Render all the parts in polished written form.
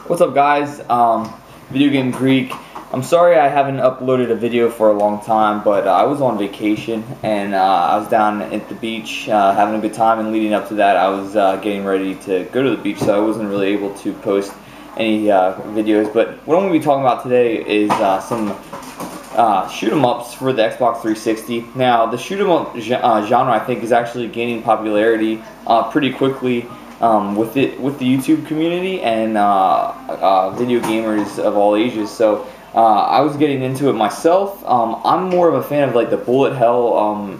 What's up, guys? Video Game Greek. I'm sorry I haven't uploaded a video for a long time, but I was on vacation and I was down at the beach having a good time, and leading up to that I was getting ready to go to the beach, so I wasn't really able to post any videos. But what I'm going to be talking about today is some shoot 'em ups for the Xbox 360. Now, the shoot 'em up genre, I think, is actually gaining popularity pretty quickly with the YouTube community and video gamers of all ages. So I was getting into it myself. I'm more of a fan of like the bullet hell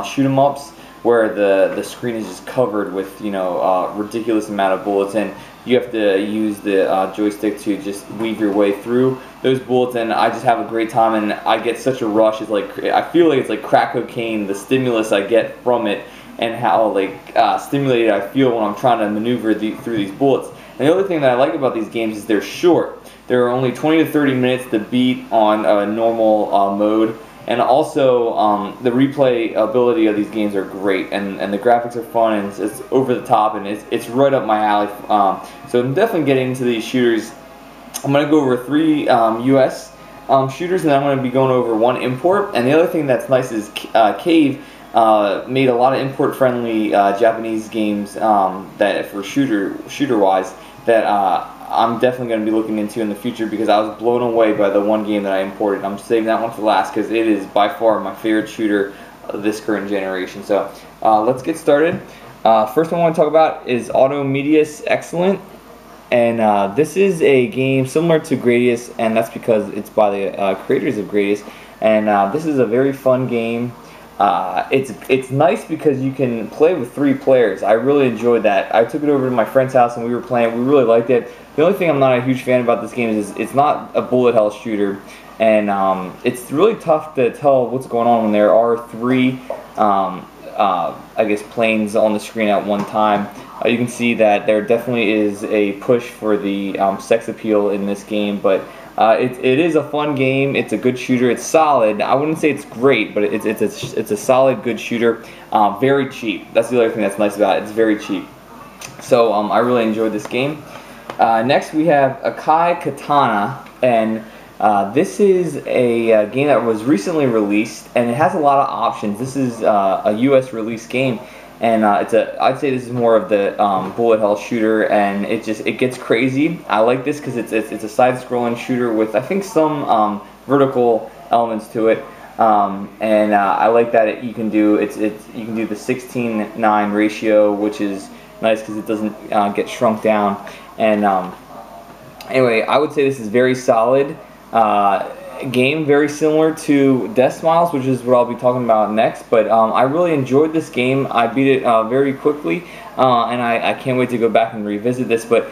shoot 'em ups, where the screen is just covered with ridiculous amount of bullets, and you have to use the joystick to just weave your way through those bullets. And I just have a great time, and I get such a rush. It's like, I feel like it's like crack cocaine, the stimulus I get from it, and how stimulated I feel when I'm trying to maneuver through these bullets. And the other thing that I like about these games is they're short. They're only 20 to 30 minutes to beat on a normal mode. And also, the replay ability of these games are great, and the graphics are fun, and it's over the top, and it's right up my alley. So I'm definitely getting into these shooters. I'm going to go over 3 US shooters, and then I'm going to be going over 1 import. And the other thing that's nice is Cave made a lot of import-friendly Japanese games that for shooter-wise that I'm definitely going to be looking into in the future, because I was blown away by the one game that I imported. I'm saving that one for last because it is by far my favorite shooter of this current generation. So let's get started. First one I want to talk about is Auto Medius Excellent. And this is a game similar to Gradius, and that's because it's by the creators of Gradius. And this is a very fun game. It's nice because you can play with 3 players. I really enjoyed that. I took it over to my friend's house and we were playing. We really liked it. The only thing I'm not a huge fan about this game is it's not a bullet hell shooter, and it's really tough to tell what's going on when there are 3 I guess planes on the screen at one time. You can see that there definitely is a push for the sex appeal in this game, but it is a fun game. It's a good shooter. It's solid. I wouldn't say it's great, but it's a solid, good shooter. Very cheap. That's the other thing that's nice about it. It's very cheap. So I really enjoyed this game. Next we have Akai Katana, and this is a game that was recently released, and it has a lot of options. This is a US release game, and I'd say this is more of the bullet hell shooter, and it gets crazy. I like this because it's a side-scrolling shooter with, I think, some vertical elements to it, and I like that you can do you can do the 16:9 ratio, which is nice because it doesn't get shrunk down. And anyway, I would say this is very solid game, very similar to Death Smiles, which is what I'll be talking about next. But I really enjoyed this game. I beat it very quickly, and I can't wait to go back and revisit this. But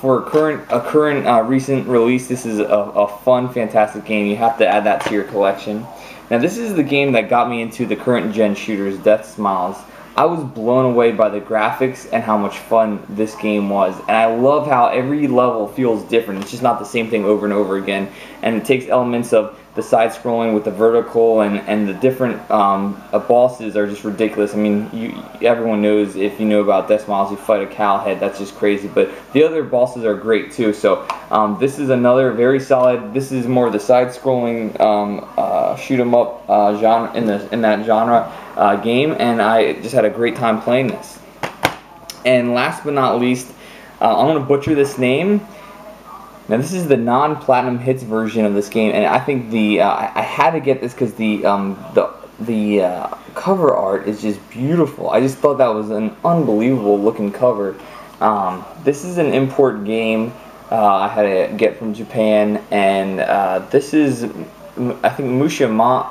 for a current recent release, this is a fun, fantastic game. You have to add that to your collection. Now, this is the game that got me into the current gen shooters, Death Smiles. I was blown away by the graphics and how much fun this game was, and I love how every level feels different. It's just not the same thing over and over again, and it takes elements of the side-scrolling with the vertical, and the different bosses are just ridiculous. I mean, everyone knows, if you know about Death Smiles, you fight a cow head. That's just crazy, but the other bosses are great too. So this is another very solid. This is more of the side-scrolling shoot 'em up genre in that genre game, and I just had a great time playing this. And last but not least, I'm going to butcher this name. Now, this is the non-platinum hits version of this game, and I think I had to get this because the cover art is just beautiful. I just thought that was an unbelievable looking cover. This is an import game I had to get from Japan, and this is, I think, Mushiyama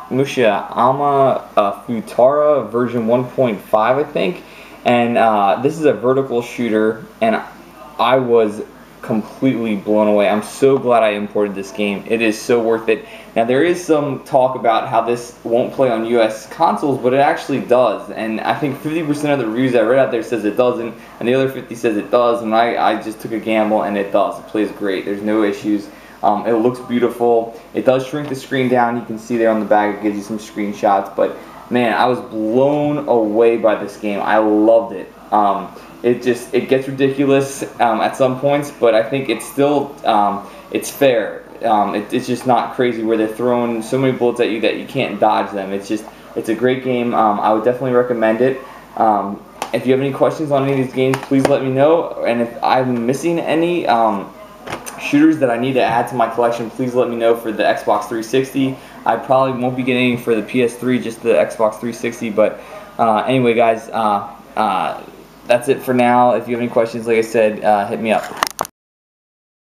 Futara version 1.5, I think. And this is a vertical shooter, and I was completely blown away. I'm so glad I imported this game. It is so worth it. Now, there is some talk about how this won't play on US consoles, but it actually does. And I think 50% of the reviews I read out there says it doesn't, and the other 50 says it does, and I just took a gamble, and it does. It plays great. There's no issues. It looks beautiful. It does shrink the screen down. You can see there on the back, it gives you some screenshots, but man, I was blown away by this game. I loved it. it gets ridiculous at some points, but I think it's still it's fair. It's just not crazy where they're throwing so many bullets at you that you can't dodge them. It's a great game. I would definitely recommend it. If you have any questions on any of these games, please let me know. And if I'm missing any shooters that I need to add to my collection, please let me know for the Xbox 360. I probably won't be getting any for the PS3, just the Xbox 360. But anyway, guys, that's it for now. If you have any questions, like I said, hit me up.